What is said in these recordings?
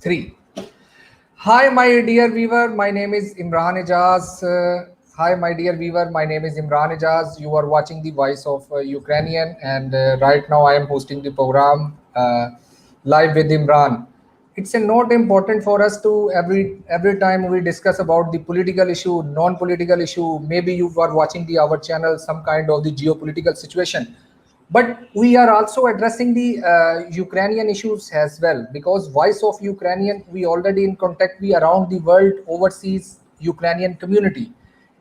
Three. Hi, my dear viewer. My name is Imran Ijaz. Hi, my dear viewer. My name is Imran Ijaz. You are watching the Voice of Ukrainian, and right now I am hosting the program live with Imran. It's a note important for us to every time we discuss about the political issue, non-political issue. Maybe you are watching the our channel, some kind of the geopolitical situation, but we are also addressing the Ukrainian issues as well, because Voice of Ukrainian, we already in contact we around the world overseas Ukrainian community,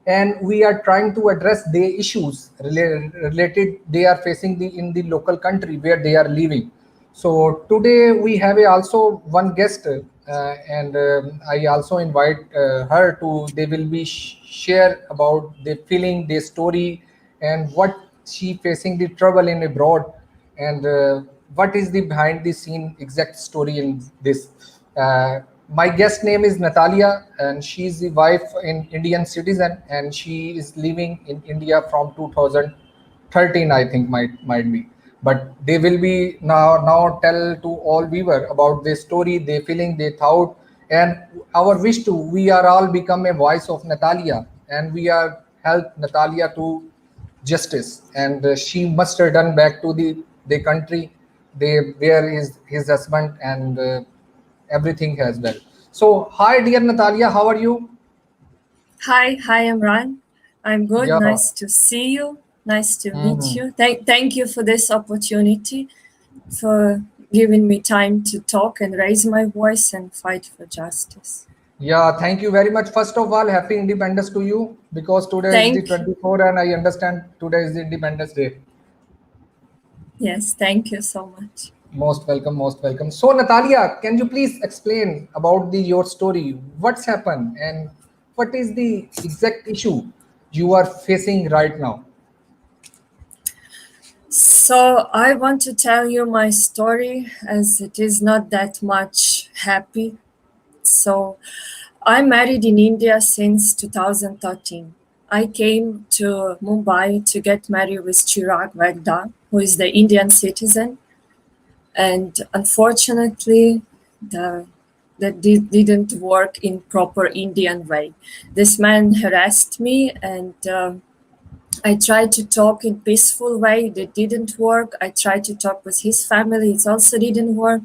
and we are trying to address the issues related they are facing in the local country where they are living. So today we have also one guest, and I also invite her to. They will be share about their feeling, their story, and what she facing the trouble in abroad, and what is the behind the scene exact story in this. My guest name is Nataliya, and she is the wife in Indian citizen, and she is living in India from 2013, I think might be. But they will be now tell to all viewer about their story, their feeling, their thought, and our wish to we are all become a voice of Nataliya, and we are help Nataliya to justice, and she must return back to the country they where is his husband, and everything as well. So hi dear Nataliya, how are you? Hi, Imran. I'm good. Yeah. Nice to see you. Nice to meet Mhm. you. Thank you for this opportunity, for giving me time to talk and raise my voice and fight for justice. Yeah, thank you very much. First of all, happy Independence to you, because today is the Thank 24 and I understand today is the Independence Day. Yes, thank you so much. Most welcome, most welcome. So Nataliya, can you please explain about the your story? What's happened and what is the exact issue you are facing right now? So I want to tell you my story, as it is not that much happy. So I'm married in India since 2013. I came to Mumbai to get married with Chirag Vagda, who is the Indian citizen. And unfortunately, didn't work in proper Indian way. This man harassed me, and I tried to talk in peaceful way. That didn't work. I tried to talk with his family. It also didn't work.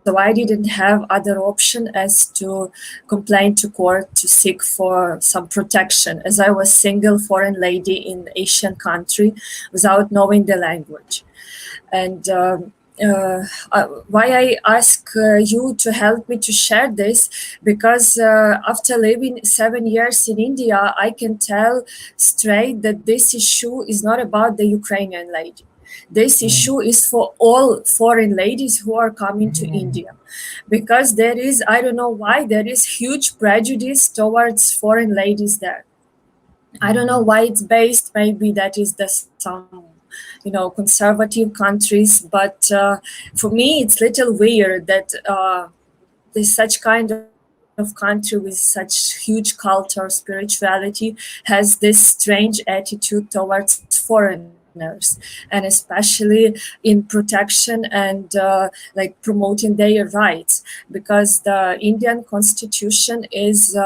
So I didn't have other option as to complain to court to seek for some protection, as I was single foreign lady in Asian country without knowing the language. And why I ask you to help me to share this, because after living 7 years in India, I can tell straight that this issue is not about the Ukrainian lady. This issue is for all foreign ladies who are coming to India, because there is, I don't know why, there is huge prejudice towards foreign ladies there. I don't know why it's based. Maybe that is the some, conservative countries. But for me, it's little weird that there's such kind of country with such huge culture, spirituality, has this strange attitude towards foreigners, and especially in protection and like promoting their rights, because the Indian constitution is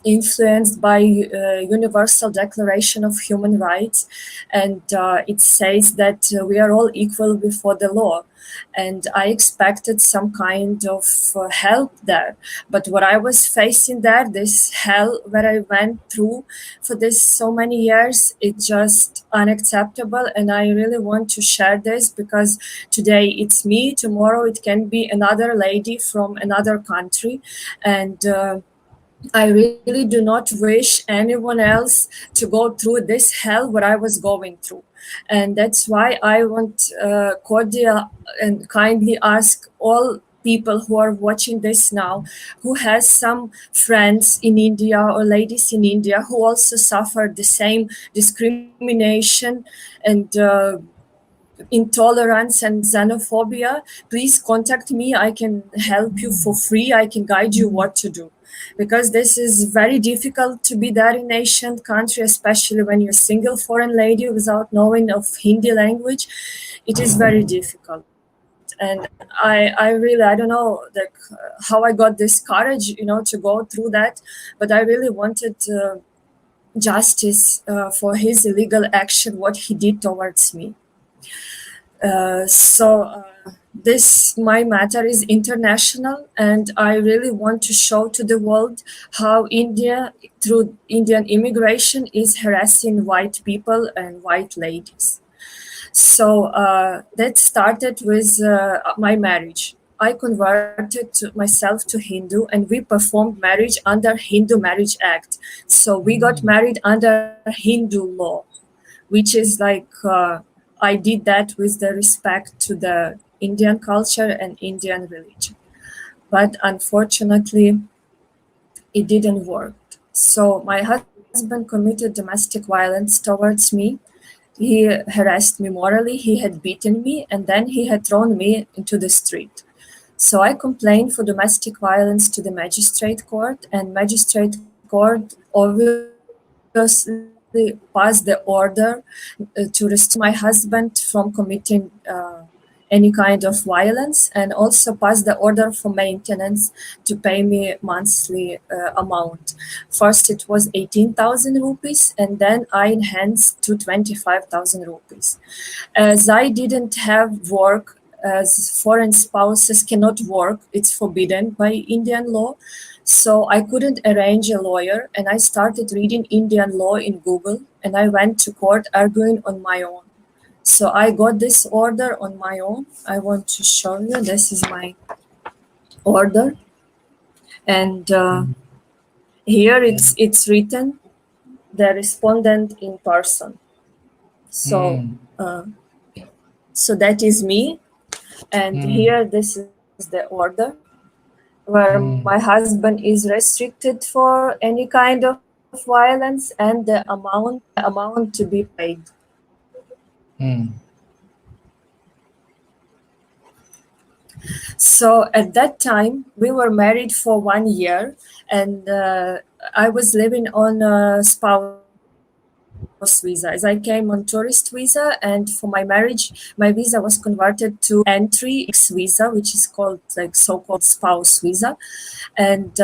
influenced by Universal Declaration of Human Rights, and it says that we are all equal before the law. And I expected some kind of help there, but what I was facing there, this hell that I went through for this so many years, it's just unacceptable. And I really want to share this, because today it's me, tomorrow it can be another lady from another country, and I really do not wish anyone else to go through this hell what I was going through. And that's why I want cordial and kindly ask all people who are watching this now, who has some friends in India or ladies in India who also suffered the same discrimination and intolerance and xenophobia, please contact me. I can help you for free. I can guide you what to do, because this is very difficult to be there in Asian country, especially when you're a single foreign lady without knowing of Hindi language. It is very difficult. And I don't know, like, how I got this courage, to go through that, but I really wanted justice for his illegal action, what he did towards me. So this my matter is international, and I really want to show to the world how India, through Indian immigration, is harassing white people and white ladies. So that started with my marriage. I converted myself to Hindu, and we performed marriage under Hindu Marriage Act. So we got married under Hindu law, which is like, I did that with the respect to the Indian culture and Indian religion. But unfortunately, it didn't work. So my husband committed domestic violence towards me. He harassed me morally, he had beaten me, and then he had thrown me into the street. So I complained for domestic violence to the magistrate court, and magistrate court obviously passed the order to restrain my husband from committing any kind of violence, and also passed the order for maintenance to pay me monthly amount. First it was 18,000 rupees, and then I enhanced to 25,000 rupees. As I didn't have work, as foreign spouses cannot work, it's forbidden by Indian law. So I couldn't arrange a lawyer, and I started reading Indian law in Google, and I went to court arguing on my own. So I got this order on my own. I want to show you. This is my order, and here it's written the respondent in person. So so that is me, and here this is the order where my husband is restricted for any kind of violence, and the amount to be paid. So at that time, we were married for 1 year, and I was living on a spouse visa. As I came on tourist visa, and for my marriage, my visa was converted to entry X visa, which is called like so-called spouse visa, and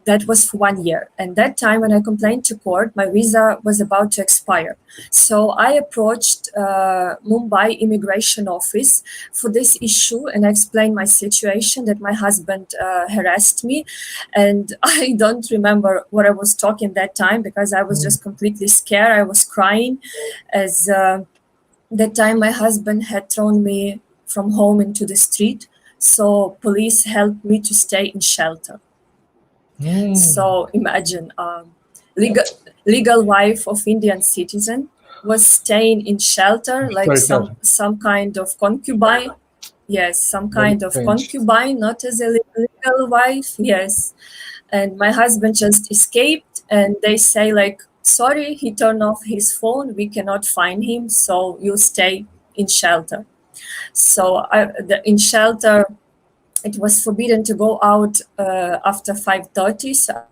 that was for 1 year. And that time, when I complained to court, my visa was about to expire. So I approached Mumbai immigration office for this issue, and I explained my situation, that my husband harassed me. And I don't remember what I was talking that time, because I was just completely scared. I was crying, as that time my husband had thrown me from home into the street. So police helped me to stay in shelter. So imagine, legal legal wife of Indian citizen was staying in shelter, like some kind of concubine. Yes, some kind of concubine, not as a legal wife. Yes, and my husband just escaped, and they say like, sorry, he turned off his phone. We cannot find him, so you stay in shelter. So in shelter, it was forbidden to go out after 5:30. So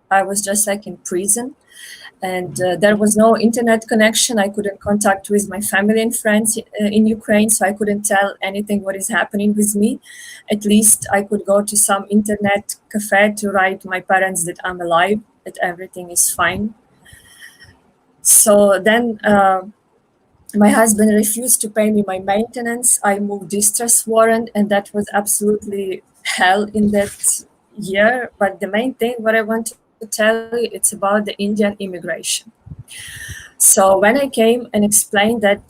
I was just like in prison, and there was no internet connection. I couldn't contact with my family and friends in Ukraine, so I couldn't tell anything what is happening with me. At least I could go to some internet cafe to write my parents that I'm alive, that everything is fine. So then my husband refused to pay me my maintenance. I moved distress warrant, and that was absolutely hell in that year. But the main thing what I want to tell you, it's about the Indian immigration. So when I came and explained that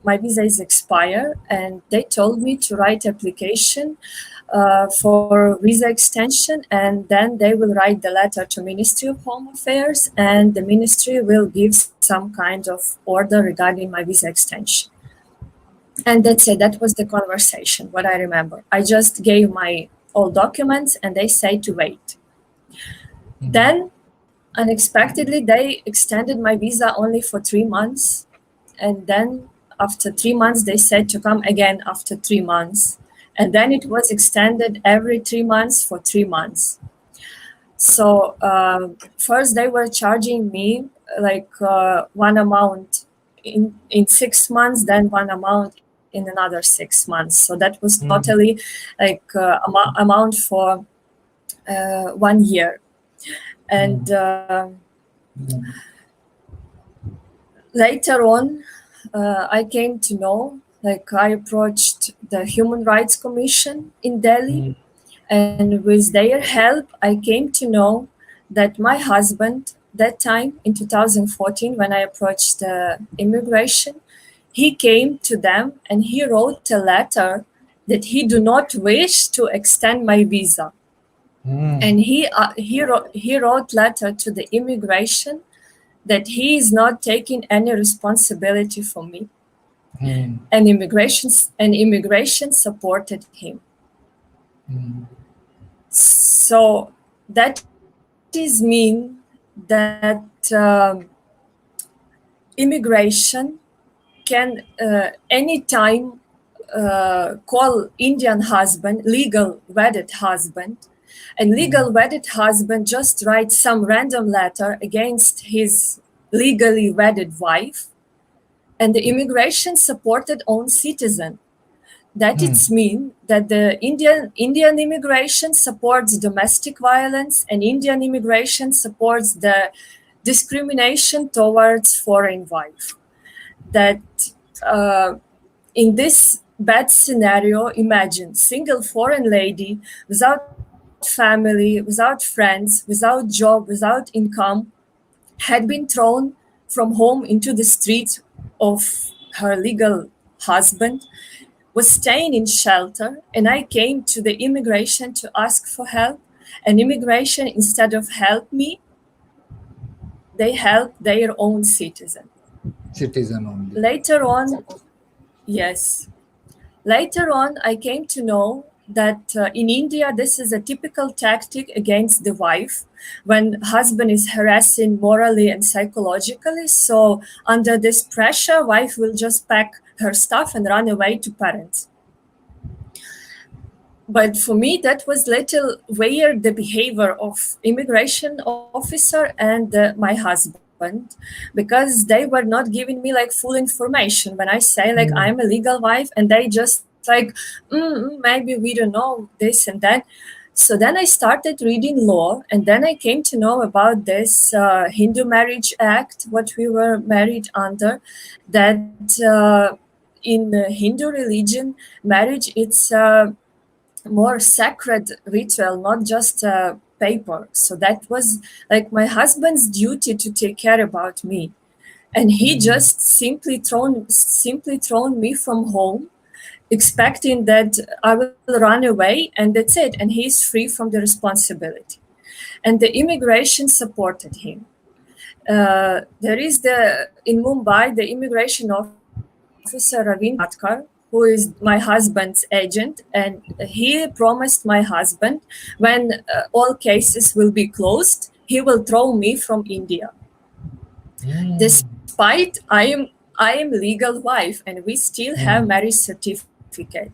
my visa is expired, and they told me to write application for visa extension, and then they will write the letter to Ministry of Home Affairs, and the ministry will give some kind of order regarding my visa extension. And that's it. That was the conversation, what I remember. I just gave my all documents, and they say to wait. Then unexpectedly, they extended my visa only for 3 months, and then after 3 months they said to come again after 3 months, and then it was extended every 3 months for 3 months. So first they were charging me like one amount in 6 months, then one amount in in another 6 months. So that was totally like amount for 1 year. And later on, I came to know, like I approached the Human Rights Commission in Delhi, and with their help, I came to know that my husband, that time in 2014, when I approached immigration, he came to them and he wrote a letter that he do not wish to extend my visa. And he wrote letter to the immigration that he is not taking any responsibility for me. And immigration supported him. So that is mean that immigration can anytime call Indian husband legal wedded husband, and legal wedded husband just writes some random letter against his legally wedded wife, and the immigration supported own citizen. That it's mean that the Indian immigration supports domestic violence, and Indian immigration supports the discrimination towards foreign wife. That in this bad scenario, imagine single foreign lady without family, without friends, without job, without income, had been thrown from home into the streets of her legal husband, was staying in shelter, and I came to the immigration to ask for help, and immigration, instead of help me, they help their own citizen only. Later on, yes. Later on, I came to know that in India, this is a typical tactic against the wife when husband is harassing morally and psychologically. So under this pressure, wife will just pack her stuff and run away to parents. But for me, that was little weird, the behavior of immigration officer and my husband, because they were not giving me like full information when I say like I'm a legal wife, and they just like maybe we don't know this and that. So then I started reading law, and then I came to know about this Hindu Marriage Act, what we were married under, that in Hindu religion, marriage it's more sacred ritual, not just paper. So that was like my husband's duty to take care about me, and he just simply thrown me from home, expecting that I will run away and that's it, and he's free from the responsibility. And the immigration supported him. There is in Mumbai the immigration officer Ravindra Matkar, who is my husband's agent, and he promised my husband when all cases will be closed, he will throw me from India. Despite I am legal wife, and we still have marriage certificate.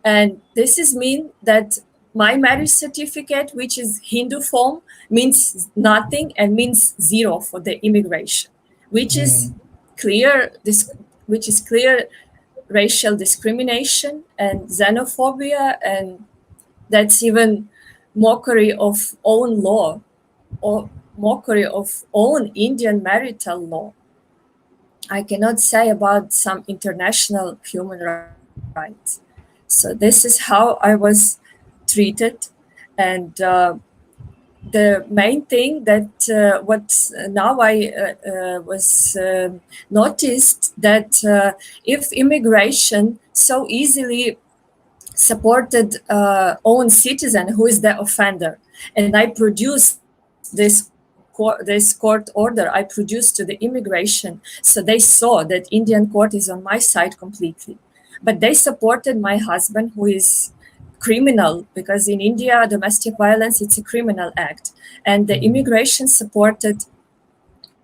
And this is mean that my marriage certificate, which is Hindu form, means nothing and means zero for the immigration, which is clear racial discrimination and xenophobia, and that's even mockery of own law or mockery of own Indian marital law. I cannot say about some international human rights. So this is how I was treated. And the main thing that what now I was noticed that if immigration so easily supported own citizen who is the offender, and I produced this court order, I produced to the immigration, so they saw that Indian court is on my side completely. But they supported my husband, who is criminal, because in India, domestic violence, it's a criminal act. And the immigration supported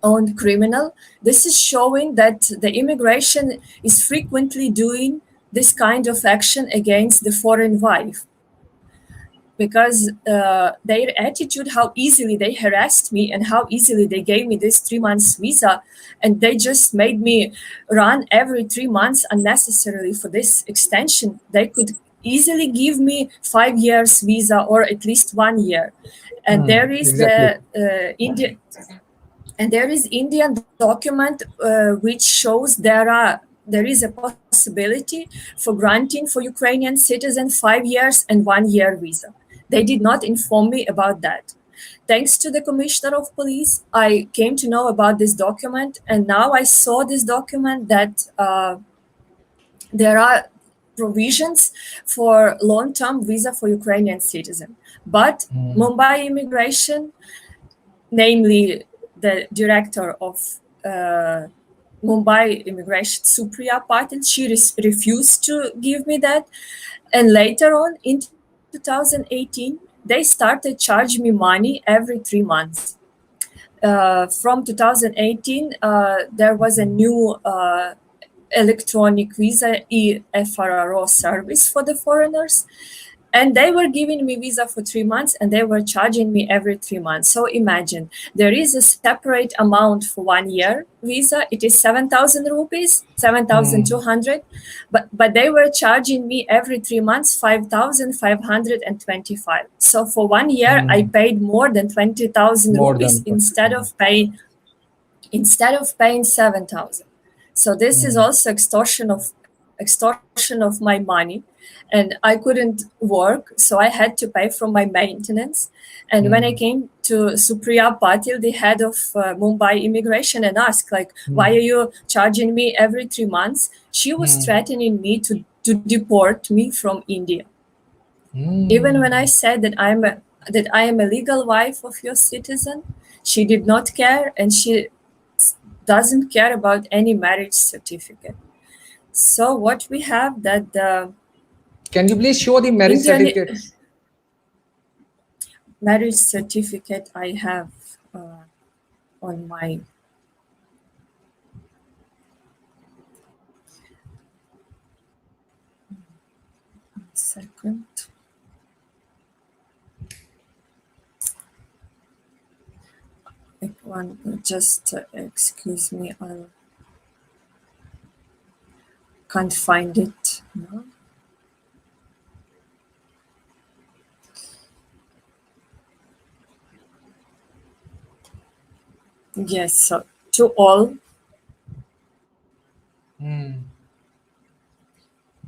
own criminal. This is showing that the immigration is frequently doing this kind of action against the foreign wife. because their attitude, how easily they harassed me and how easily they gave me this 3 months visa, and they just made me run every 3 months unnecessarily for this extension. They could easily give me 5 years visa or at least 1 year. And there is Exactly. the Indian document which shows there is a possibility for granting for Ukrainian citizen 5 years and 1 year visa. They did not inform me about that. Thanks to the commissioner of police, I came to know about this document, and now I saw this document that there are provisions for long-term visa for Ukrainian citizen. But Mumbai immigration, namely the director of Mumbai immigration, Supriya Patil, she refused to give me that. And later on, in 2018, they started charging me money every 3 months. From 2018, there was a new electronic visa EFRRO service for the foreigners. And they were giving me visa for 3 months, and they were charging me every 3 months. So imagine, there is a separate amount for 1 year visa. It is 7,000 rupees, 7,200. But they were charging me every 3 months 5,525. So for 1 year, I paid more than 20,000 rupees instead of paying 7,000. So this is also extortion of my money, and I couldn't work, so I had to pay from my maintenance. And when I came to Supriya Patil, the head of Mumbai immigration, and asked, like, why are you charging me every 3 months? She was threatening me to deport me from India. Even when I said that I am a legal wife of your citizen, she did not care, and she doesn't care about any marriage certificate. So what we have that the Can you please show the marriage certificate? Marriage certificate I have on my second. One, just excuse me, I can't find it now. Yes, so to all.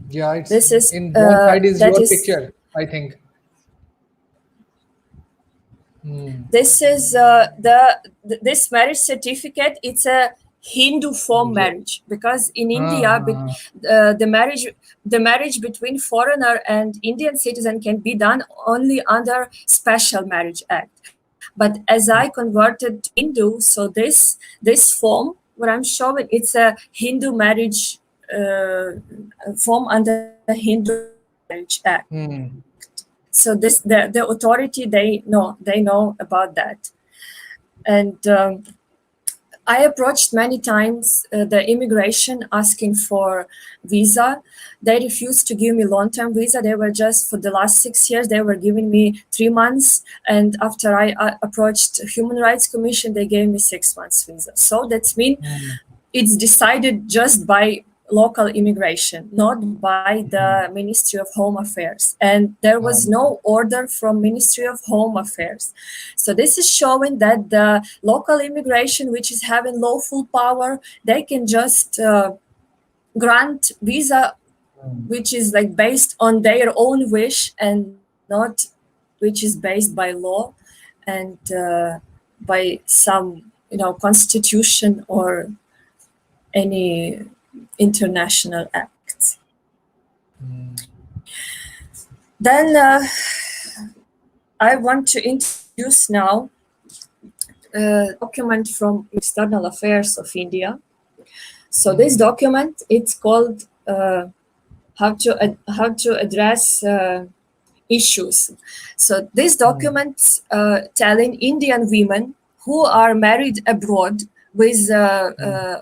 Yeah, it's This is in one side is that your is picture, I think. This is this marriage certificate. It's a Hindu form marriage, because in India, the marriage between foreigner and Indian citizen can be done only under Special Marriage Act. But as I converted to Hindu, so this form, what I'm showing, it's a Hindu marriage form under the Hindu Marriage Act. So this the authority, they know about that. And I approached many times the immigration asking for visa. They refused to give me long-term visa. They were just, for the last 6 years, they were giving me 3 months. And after I approached Human Rights Commission, they gave me 6 months visa. So that means it's decided just by local immigration, not by the Ministry of Home Affairs. And there was no order from Ministry of Home Affairs. So this is showing that the local immigration, which is having lawful power, they can just grant visa, which is like based on their own wish and not which is based by law and by some constitution or any international acts. Then I want to introduce now a document from External Affairs of India. So this document, it's called how to address issues. So this document telling Indian women who are married abroad with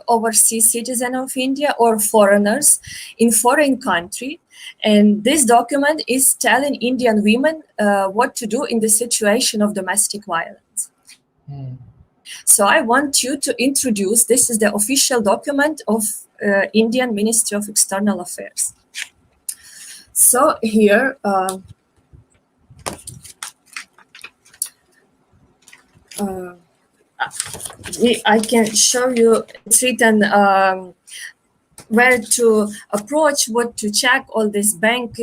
overseas citizen of India or foreigners in foreign country. And this document is telling Indian women what to do in the situation of domestic violence. So I want you to introduce, this is the official document of Indian Ministry of External Affairs. So here, I can show you, it's written where to approach, what to check, all this bank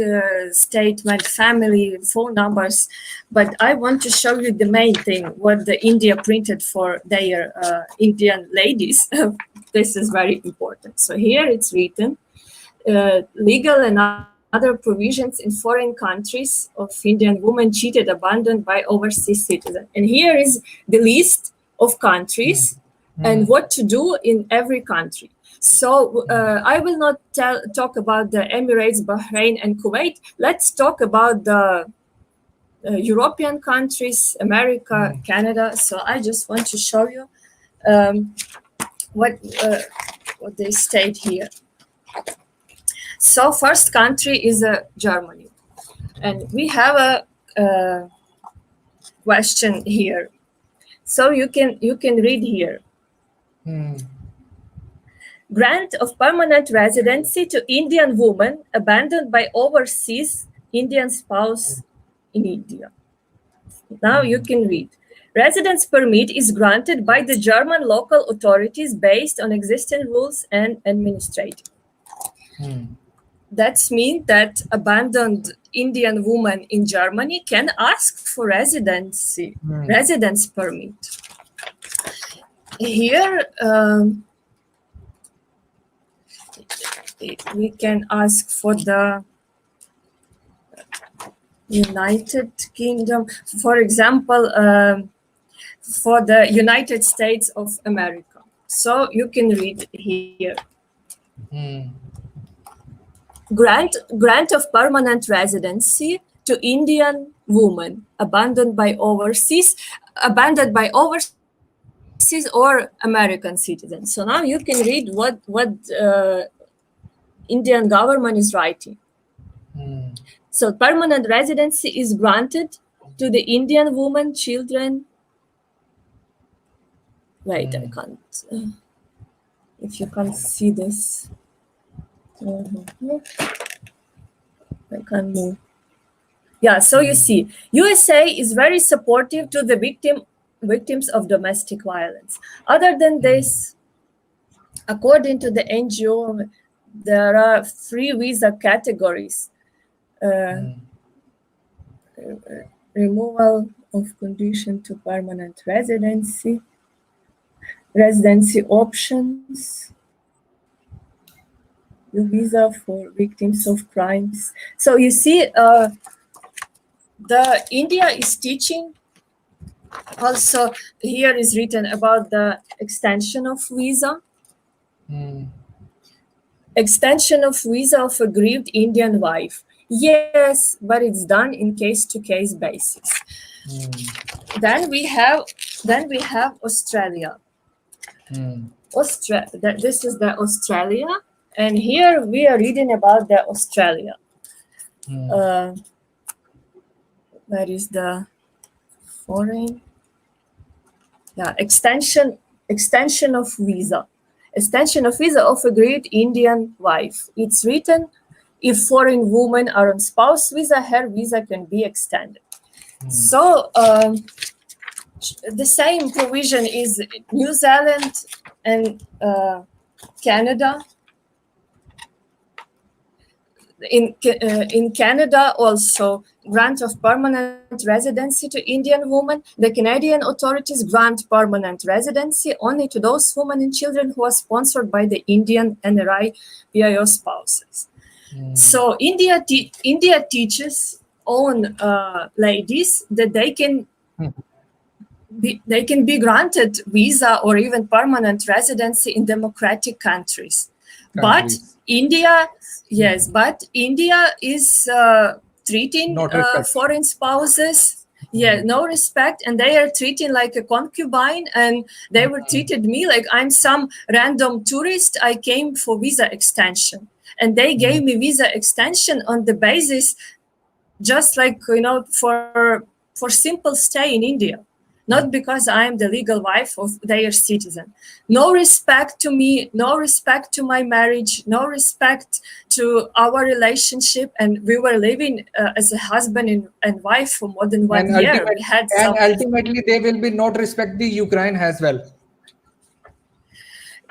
statement, family, phone numbers. But I want to show you the main thing, what the India printed for their Indian ladies. This is very important. So here it's written, legal and other provisions in foreign countries of Indian women cheated, abandoned by overseas citizens. And here is the list of countries and what to do in every country. So I will not talk about the Emirates, Bahrain, and Kuwait. Let's talk about the European countries, America, Canada. So I just want to show you what they state here. So first country is Germany, and we have a question here. So you can read here. Grant of permanent residency to Indian woman abandoned by overseas Indian spouse in India. Now you can read. Residence permit is granted by the German local authorities based on existing rules and administrative. That means that abandoned Indian woman in Germany can ask for residence permit. Here, we can ask for the United Kingdom, for example, for the United States of America. So you can read here. Grant of permanent residency to Indian woman abandoned by overseas or American citizens. So now you can read what Indian government is writing. So permanent residency is granted to the Indian woman, children. Wait, I can't. If you can't see this. I can't move. Yeah, so you see, USA is very supportive to the victims of domestic violence. Other than this, according to the NGO, there are 3 visa categories. Removal of condition to permanent residency options, the visa for victims of crimes. So you see, the India is teaching. Also, here is written about the extension of visa. Extension of visa of aggrieved Indian wife. Yes, but it's done in case-to-case basis. Then we have Australia. This is the Australia, and here we are reading about the Australia. Where is the foreign? Yeah, extension of visa. Extension of visa of aggrieved Indian wife. It's written, if foreign women are on spouse visa, her visa can be extended. So the same provision is New Zealand and Canada. In Canada also, grant of permanent residency to Indian women. The Canadian authorities grant permanent residency only to those women and children who are sponsored by the Indian NRI PIO spouses. So India teaches own ladies that they can be granted visa or even permanent residency in democratic countries. But India is treating foreign spouses. Yeah, no respect, and they are treating like a concubine, and they were treated me like I'm some random tourist. I came for visa extension, and they gave me visa extension on the basis just like for simple stay in India, not because I am the legal wife of their citizen. No respect to me, no respect to my marriage, no respect to our relationship, and we were living as a husband and wife for more than And 1 year. We had some. ultimately they will be not respect the Ukraine as well.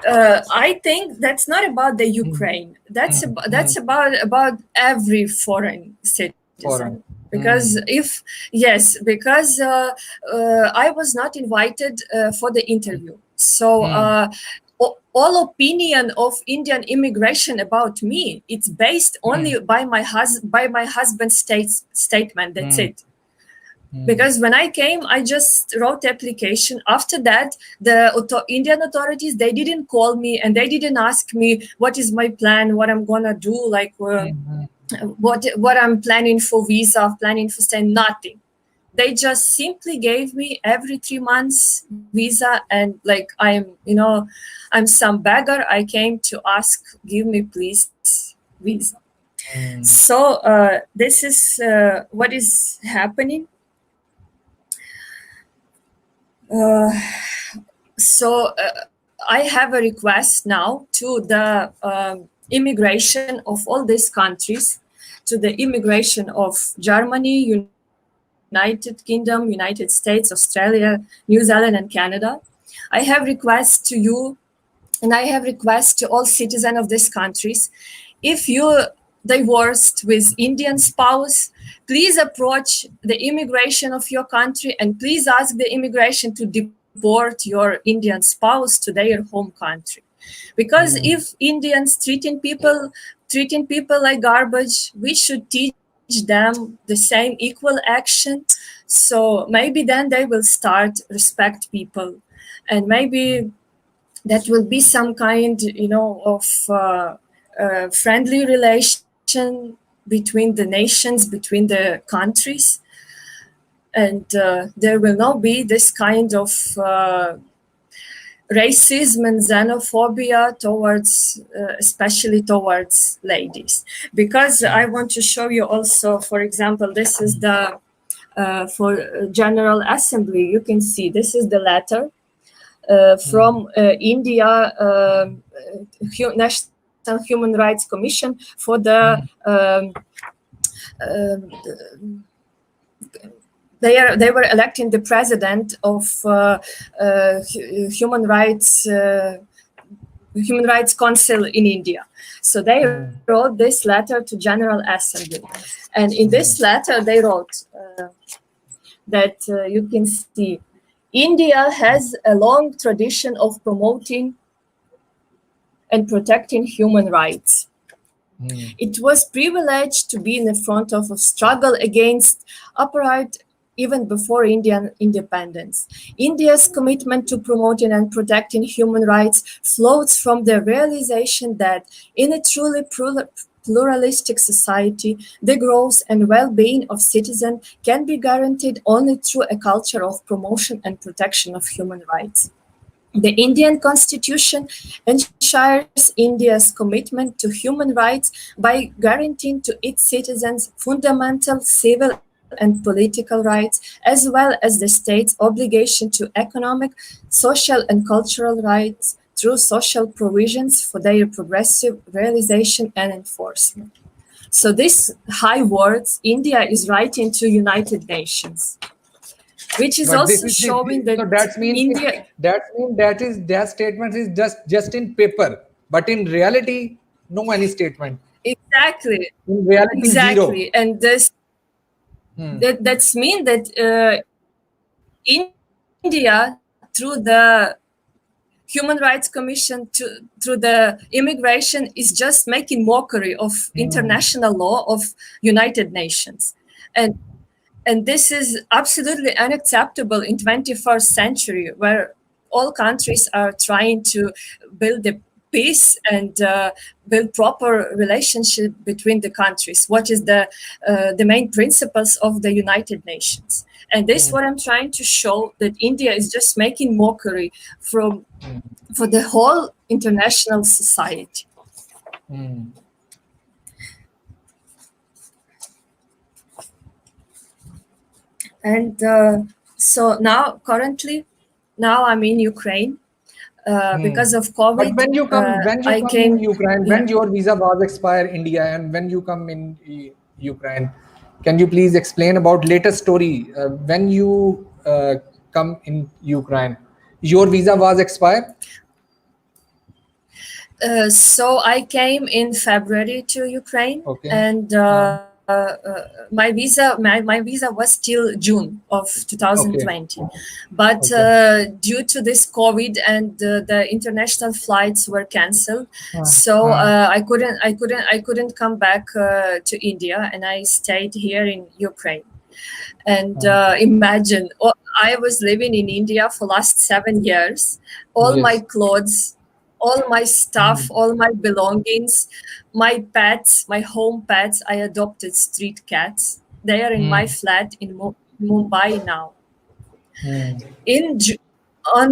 I think that's not about the Ukraine. That's about every foreign citizen. Foreign. Because because I was not invited for the interview. So all opinion of Indian immigration about me, it's based only by my husband's statement. That's it. Because when I came, I just wrote the application. After that, the Indian authorities, they didn't call me and they didn't ask me what is my plan, what I'm gonna do, like what I'm planning for visa, planning for stay, nothing. They just simply gave me every 3 months visa, and like I'm some beggar. I came to ask, give me please visa. So this is what is happening. So I have a request now to the immigration of all these countries, to the immigration of Germany, United Kingdom, United States, Australia, New Zealand, and Canada. I have requests to you, and I have requests to all citizens of these countries. If you divorced with Indian spouse, please approach the immigration of your country and please ask the immigration to deport your Indian spouse to their home country. Because if Indians treating people like garbage, we should teach them the same equal action. So maybe then they will start respect people, and maybe that will be some kind, of friendly relation between the nations, between the countries, and there will not be this kind of racism and xenophobia towards, especially towards ladies. Because I want to show you also, for example, this is the for General Assembly. You can see this is the letter from India National Human Rights Commission for the they were electing the president of Human Rights Council in India. So they wrote this letter to General Assembly, and in this letter they wrote that you can see India has a long tradition of promoting and protecting human rights. It was privileged to be in the front of a struggle against apartheid even before Indian independence. India's commitment to promoting and protecting human rights flows from the realization that in a truly pluralistic society, the growth and well-being of citizens can be guaranteed only through a culture of promotion and protection of human rights. The Indian Constitution ensures India's commitment to human rights by guaranteeing to its citizens fundamental civil and political rights, as well as the state's obligation to economic, social, and cultural rights through social provisions for their progressive realization and enforcement. So these high words India is writing to United Nations, which is also showing that so that means India. That statement is just in paper, but in reality, no any statement. Exactly. In reality, Exactly. zero. And this that's mean that India, through the Human Rights Commission, through the immigration, is just making mockery of international law of United Nations, and this is absolutely unacceptable in 21st century, where all countries are trying to build the peace and build proper relationship between the countries. What is the main principles of the United Nations? And this is what I'm trying to show, that India is just making mockery for the whole international society. And so currently I'm in Ukraine. Because of COVID, But when you come I in came. Ukraine, when your visa was expire India, and when you come in Ukraine, can you please explain about latest story? When you come in Ukraine, your visa was expired. So I came in February to Ukraine, Okay. and my visa was till June of 2020, but due to this COVID and the international flights were cancelled, so I couldn't come back to India, and I stayed here in Ukraine. And imagine, I was living in India for last 7 years. All my clothes, all my stuff, all my belongings, my pets, my home pets, I adopted street cats. They are in my flat in Mumbai now. On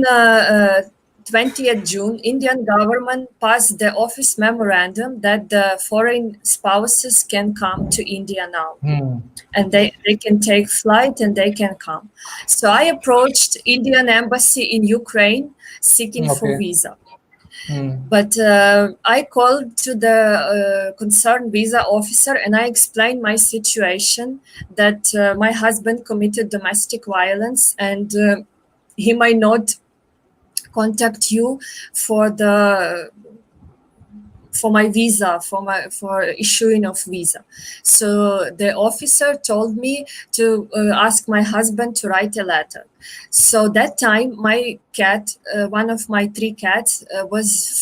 20th June, Indian government passed the office memorandum that the foreign spouses can come to India now. And they can take flight and they can come. So I approached Indian embassy in Ukraine seeking for visa. But I called to the concerned visa officer and I explained my situation, that my husband committed domestic violence and he might not contact you for my visa, for issuing of visa. So the officer told me to ask my husband to write a letter. So that time my cat, one of my 3 cats,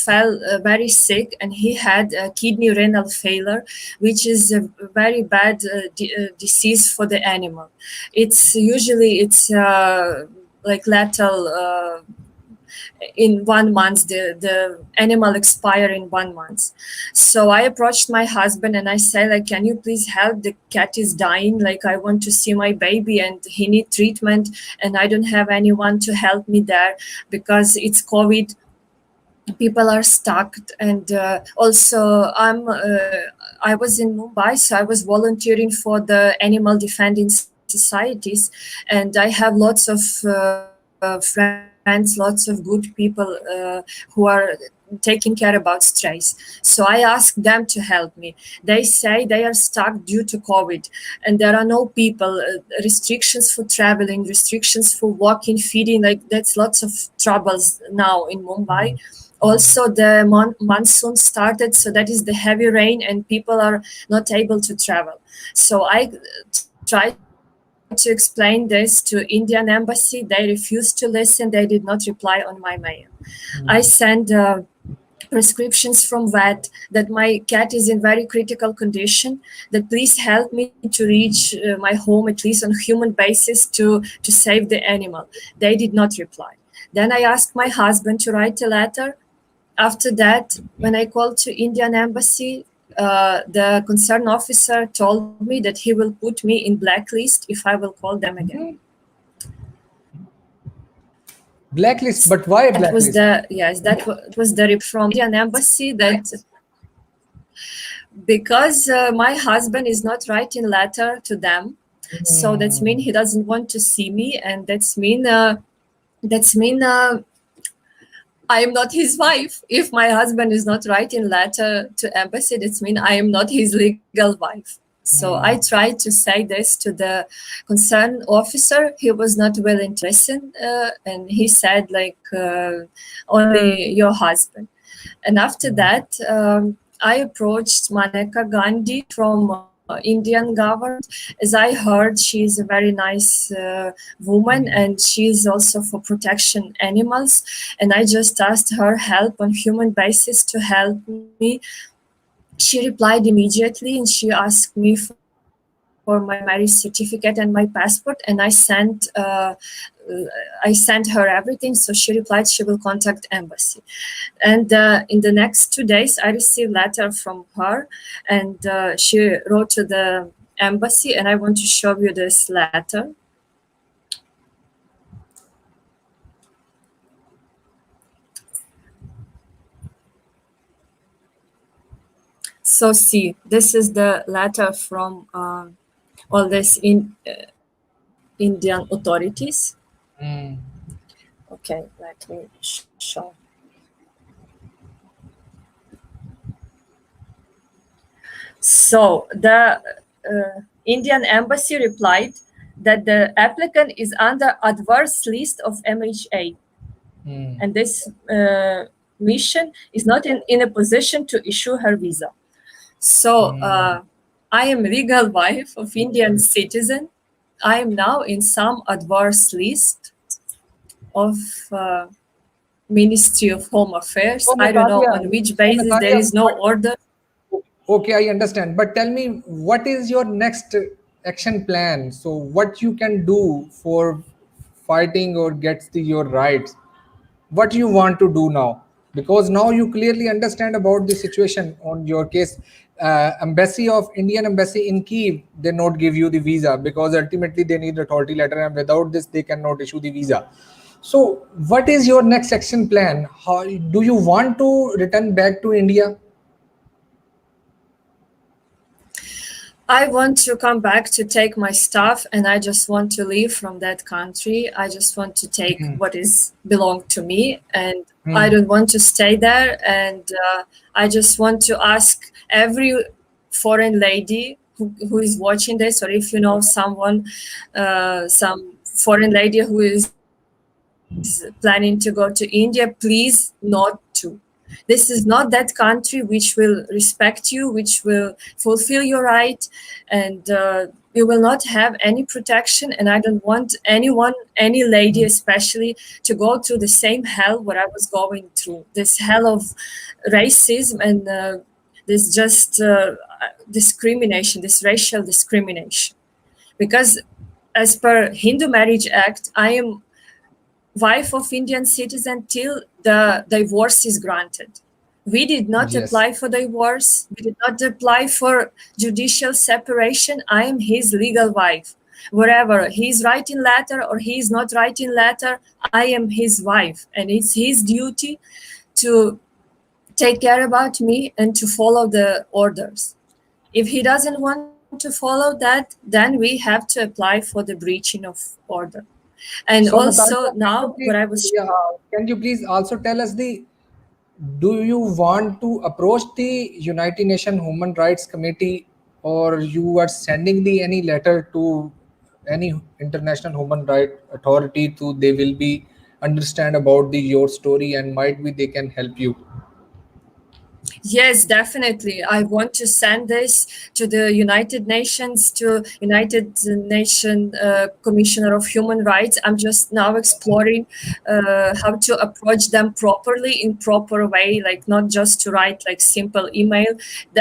fell very sick, and he had a kidney renal failure, which is a very bad disease for the animal. It's like lethal. In 1 month, the animal expire in 1 month. So I approached my husband and I said, like, can you please help? The cat is dying. Like, I want to see my baby and he need treatment, and I don't have anyone to help me there because it's COVID. People are stuck, and also I was in Mumbai, so I was volunteering for the animal defending societies, and I have lots of friends, lots of good people who are taking care about strays. So I asked them to help me. They say they are stuck due to COVID, and there are no people, restrictions for traveling, restrictions for walking, feeding, like that's lots of troubles now in Mumbai. Also, the monsoon started, so that is the heavy rain, and people are not able to travel. So I tried to explain this to Indian embassy. They refused to listen. They did not reply on my mail. I sent prescriptions from vet that my cat is in very critical condition, that please help me to reach my home, at least on human basis, to save the animal. They did not reply. Then I asked my husband to write a letter. After that, when I called to Indian embassy, the concerned officer told me that he will put me in blacklist if I will call them again. Blacklist, but why blacklist? That was the reply from Indian embassy, that because my husband is not writing letter to them, so that's mean he doesn't want to see me, and that's mean I am not his wife. If my husband is not writing letter to embassy, that means I am not his legal wife. So I tried to say this to the concerned officer. He was not willing to listen, and he said, like, only your husband. And after that, I approached Maneka Gandhi from Indian government. As I heard, she is a very nice woman, and she is also for protection animals. And I just asked her help on human basis to help me. She replied immediately, and she asked me for for my marriage certificate and my passport, and I sent her everything. So she replied she will contact embassy. And in the next 2 days, I received letter from her, and she wrote to the embassy, and I want to show you this letter. So see, this is the letter from all this Indian authorities. Okay, let me show. So the Indian embassy replied that the applicant is under adverse list of MHA, and this mission is not in a position to issue her visa. So I am legal wife of Indian citizen. I am now in some adverse list of Ministry of Home Affairs. So, I don't know Nataliya, on which basis there is no order. Okay, I understand. But tell me, what is your next action plan? So, what you can do for fighting or gets your rights? What you want to do now? Because now you clearly understand about the situation on your case. Embassy of Indian embassy in Kiev, they not give you the visa because ultimately they need authority letter, and without this they cannot issue the visa. So, what is your next action plan? How do you want to return back to India? I want to come back to take my stuff, and I just want to leave from that country. I just want to take what is belong to me, and I don't want to stay there. And I just want to ask every foreign lady who is watching this, or if you know someone, some foreign lady who is planning to go to India, please not to. This is not that country which will respect you, which will fulfill your right, and you will not have any protection. And I don't want anyone, any lady especially, to go through the same hell what I was going through. This hell of racism and this just discrimination, this racial discrimination. Because as per Hindu Marriage Act, I am wife of Indian citizen till the divorce is granted. We did not apply for divorce. We did not apply for judicial separation. I am his legal wife. Wherever he's writing letter or he's not writing letter, I am his wife. And it's his duty to take care about me and to follow the orders. If he doesn't want to follow that, then we have to apply for the breaching of order. And So, also Nataliya, now what I was can you please also tell us do you want to approach the United Nations Human Rights Committee, or you are sending any letter to any international human rights authority to they will be understand about your story and might be they can help you? Yes, definitely. I want to send this to the United Nations, to United Nations Commissioner of Human Rights. I'm just now exploring how to approach them properly, in proper way, like not just to write like simple email.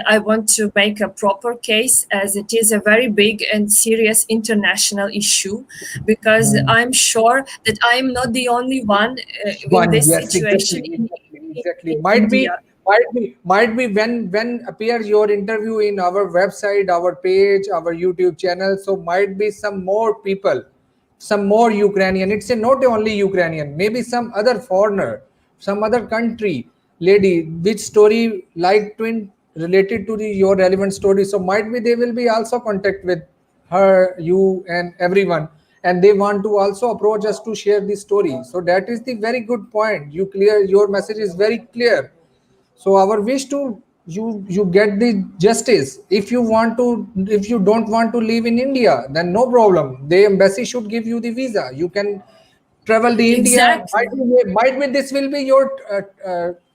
I want to make a proper case, as it is a very big and serious international issue, because I'm sure that I'm not the only one in this situation. Exactly. In Might be India. might be when appears your interview in our website, our page, our YouTube channel, so might be some more people, some more Ukrainian. It's not only Ukrainian, maybe some other foreigner, some other country lady which story like twin related to your relevant story, so might be they will be also contact with her, you and everyone, and they want to also approach us to share this story. So that is the very good point. Your message is very clear. So our wish to you get the justice. If you want to, if you don't want to live in India, then no problem, the embassy should give you the visa. You can travel the India. Exactly. Might be this will be your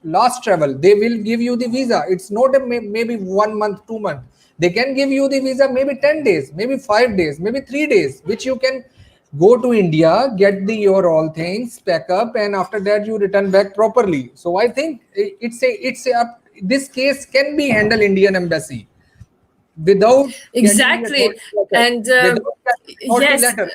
last travel. They will give you the visa. It's not maybe 1 month, 2 months. They can give you the visa maybe 10 days, maybe 5 days, maybe 3 days, which you can go to India, get your all things, pack up, and after that you return back properly. So I think it's a this case can be handled Indian embassy. without getting the Exactly. authority letter. And Without getting authority yes, letter,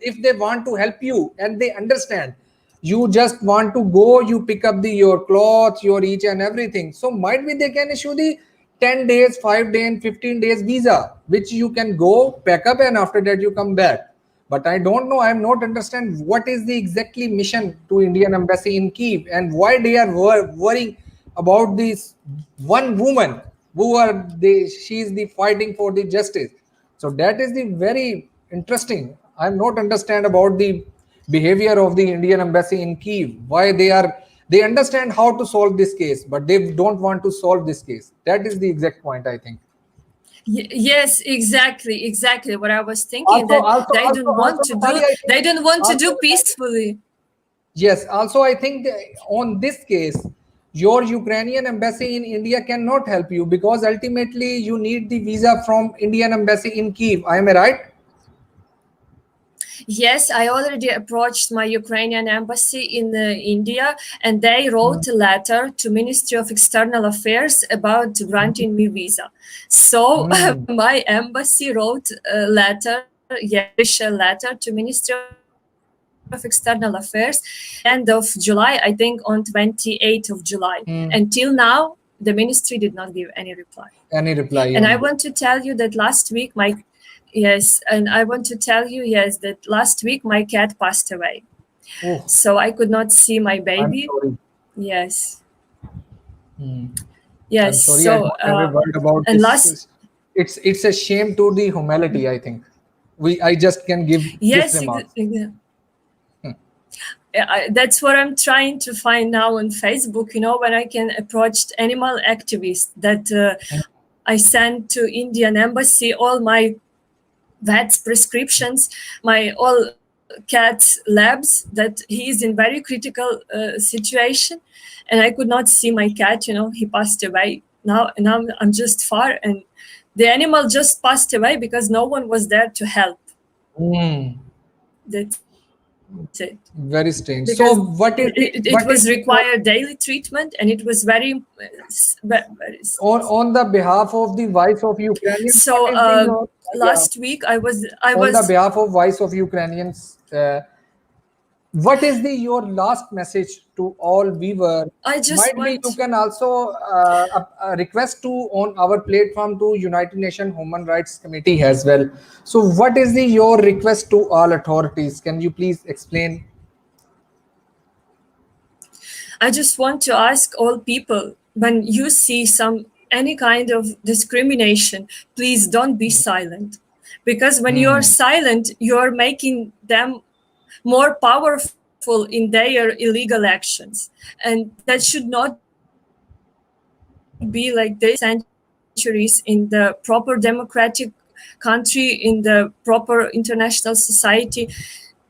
if they want to help you and they understand, you just want to go, you pick up your clothes, your each and everything. So might be they can issue the 10 days, 5 day and 15 days visa, which you can go pack up and after that you come back. But I don't know, I'm not understand what is the exactly mission to Indian embassy in Kiev and why they are worrying about this one woman who are they she is the fighting for the justice. So that is the very interesting. I'm not understand about the behavior of the Indian embassy in Kiev, why they understand how to solve this case but they don't want to solve this case. That is the exact point, I think. yes, exactly what I was thinking, also that also they also don't want also to do, Natalia, I think they don't want to also do peacefully. yes, also I think on this case, your Ukrainian embassy in India cannot help you because ultimately you need the visa from Indian embassy in Kiev. Am I right? Yes, I already approached my Ukrainian embassy in India, and they wrote a letter to Ministry of External Affairs about granting me visa. So Mm. my embassy wrote a letter, yes, official letter to Ministry of External Affairs at the end of July, I think on 28th of July. Mm. Until now, the ministry did not give any reply. Any reply And I on this? want to tell you that last week my yes, and I want to tell you, yes, that last week my cat passed away. Oh, So I could not see my I'm baby. sorry. Yes. Mm. I'm Yes. sorry. I So don't have a word about and last this. It's a shame to the humanity, I think. I just can give this yes, remark. that's what I'm trying to find now on Facebook. You know, when I can approach animal activists, that I sent to Indian embassy all my vet's prescriptions, my all cat's labs, that he is in very critical situation, and I could not see my cat. You know, he passed away. Now, and I'm just far, and the animal just passed away because no one was there to help. Mm. That's it. Very Because strange. So it was what is the required daily treatment, and it was very, very on the behalf of the Voice of Ukrainians, what so is the your yeah, last week I on the was behalf of Voice of Ukrainians, what is the your last message to all viewers? I just Might be you want. can also a request to on our platform to United Nations Human Rights Committee as well. So what is the your request to all authorities? Can you please explain? I just want to ask all people, when you see any kind of discrimination, please don't be silent. Because when you're Hmm. silent, you're making them more powerful in their illegal actions. And that should not be like this. Centuries in the proper democratic country, in the proper international society,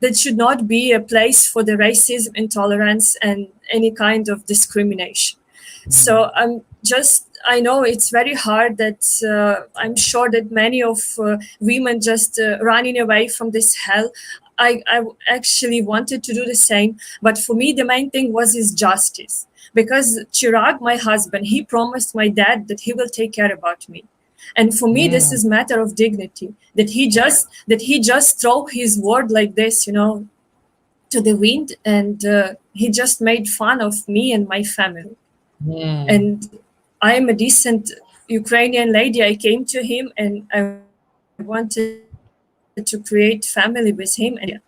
that should not be a place for the racism, intolerance, and any kind of discrimination. So I know it's very hard, that I'm sure that many of women just running away from this hell. I actually wanted to do the same, but for me the main thing was his justice, because Chirag, my husband, he promised my dad that he will take care about me. And for me this Hmm. is matter of dignity, that he just throw his word like this, to the wind, and he just made fun of me and my family. Hmm. And I am a decent Ukrainian lady. I came to him and I wanted to create family with him and my family in India.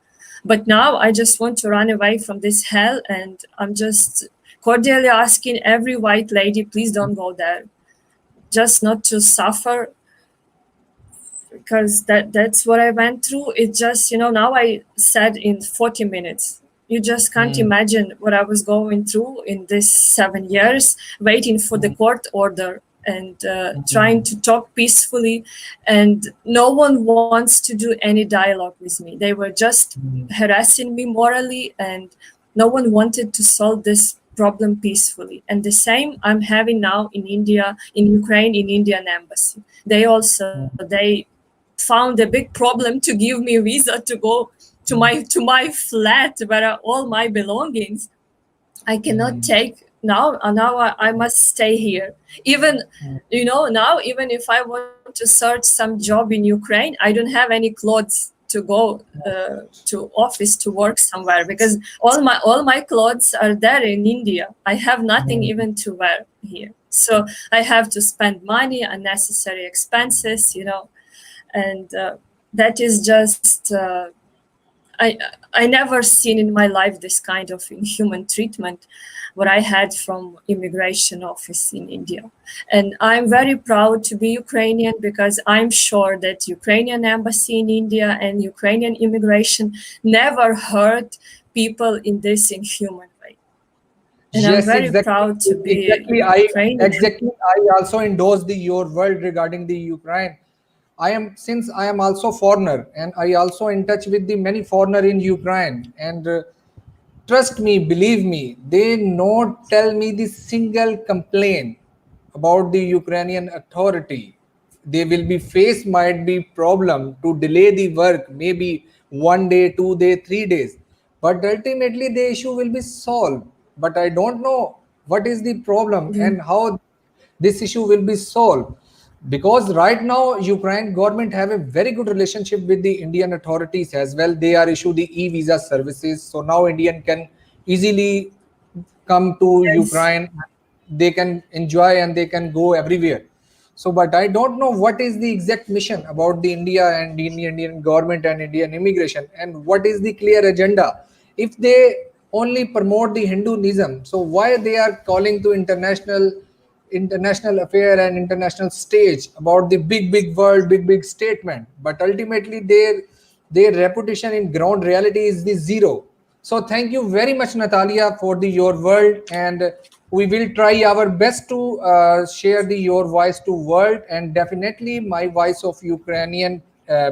But now I just want to run away from this hell, and I'm just cordially asking every white lady, please don't go there. Just not to suffer, because that's what I went through. It just, now I said in 40 minutes. You just can't Hmm. imagine what I was going through in this 7 years, waiting for the court order and trying to talk peacefully. And no one wants to do any dialogue with me. They were just harassing me morally, and no one wanted to solve this problem peacefully. And the same I'm having now in India, in Ukraine, in Indian embassy. They found a big problem to give me a visa to go to my flat where are all my belongings. I cannot take now I must stay here. Even, now, even if I want to search some job in Ukraine, I don't have any clothes to go to office to work somewhere, because all my clothes are there in India. I have nothing even to wear here, so I have to spend money, unnecessary expenses, and that is just I never seen in my life this kind of inhuman treatment what I had from immigration office in India. And I'm very proud to be Ukrainian, because I'm sure that Ukrainian embassy in India and Ukrainian immigration never hurt people in this inhuman way. And I'm Yes, very exactly. proud to be Exactly. Ukrainian. I also endorse your word regarding the Ukraine. Since I am also foreigner, and I also in touch with the many foreigner in Ukraine, and trust me, believe me, they not tell me the single complaint about the Ukrainian authority. They will be face might be problem to delay the work, maybe 1 day, 2 day, 3 days, but ultimately the issue will be solved. But I don't know what is the problem and how this issue will be solved, because right now Ukraine government have a very good relationship with the Indian authorities as well. They are issue the e-visa services, so now Indian can easily come to Yes. Ukraine. They can enjoy and they can go everywhere. So but I don't know what is the exact mission about the India and the Indian government and Indian immigration, and what is the clear agenda. If they only promote the Hinduism, so why they are calling to international affair and international stage about the big world, big statement, but ultimately their reputation in ground reality is the zero. So thank you very much, Natalia, for the your world, and we will try our best to share the your voice to world, and definitely my voice of Ukrainian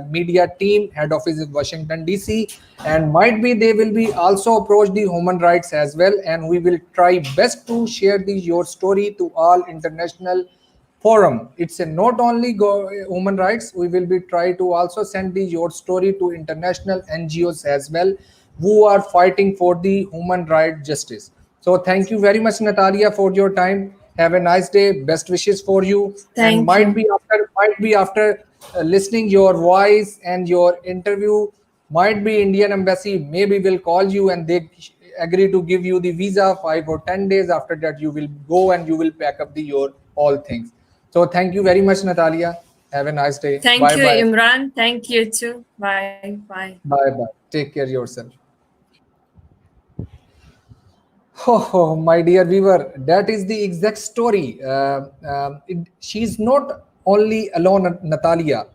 media team head office is Washington DC, and might be they will be also approach the human rights as well, and we will try best to share the your story to all international forum. It's a not only human rights, we will be try to also send the your story to international NGOs as well, who are fighting for the human right justice. So thank you very much, Natalia, for your time. Have a nice day, best wishes for you, and Thank you. might be after listening your voice and your interview, might be Indian embassy maybe will call you and they agree to give you the visa 5 or 10 days. After that you will go and you will pack up the your all things. So thank you very much, Natalia. Have a nice day. Thank Bye you, bye. Imran. Thank you too. Bye. Bye. Bye bye. Take care yourself. Oh, my dear viewer, that is the exact story. She's not only alone, Natalia.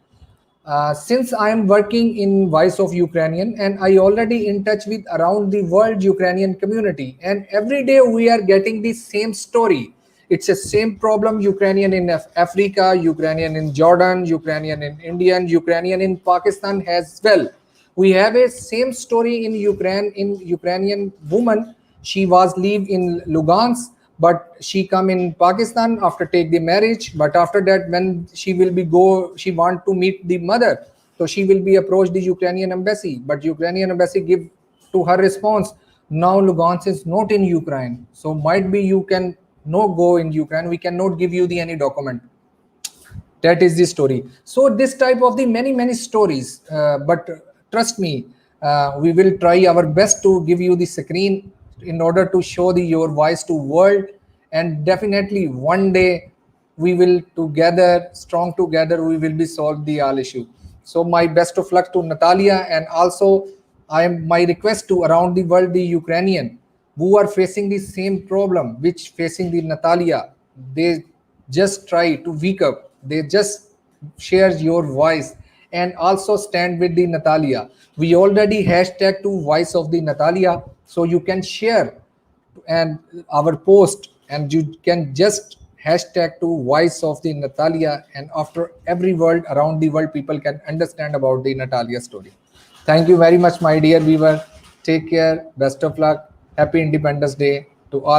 Since I am working in Voice of Ukrainian, and I already in touch with around the world Ukrainian community, and every day we are getting the same story. It's the same problem: Ukrainian in Africa, Ukrainian in Jordan, Ukrainian in India, Ukrainian in Pakistan as well. We have a same story in Ukraine. In Ukrainian woman, she was live in Lugansk, but she come in Pakistan after take the marriage. But after that, when she will be go, she want to meet the mother, so she will be approach the Ukrainian embassy. But Ukrainian embassy give to her response, now Lugansk is not in Ukraine, so might be you can no go in Ukraine. We cannot give you the any document. That is the story. So this type of the many stories, but trust me, we will try our best to give you the screen in order to show the your voice to world, and definitely one day we will together strong together we will be solve the all issue. So my best of luck to Natalia, and also I am my request to around the world the Ukrainian who are facing the same problem which facing the Natalia. They just try to wake up. They just share your voice and also stand with the Natalia. We already hashtag to voice of the Natalia, so you can share and our post, and you can just hashtag to voice of the Natalia, and after every world around the world people can understand about the Natalia story. Thank you very much, my dear viewer. Take care, best of luck, happy Independence Day to all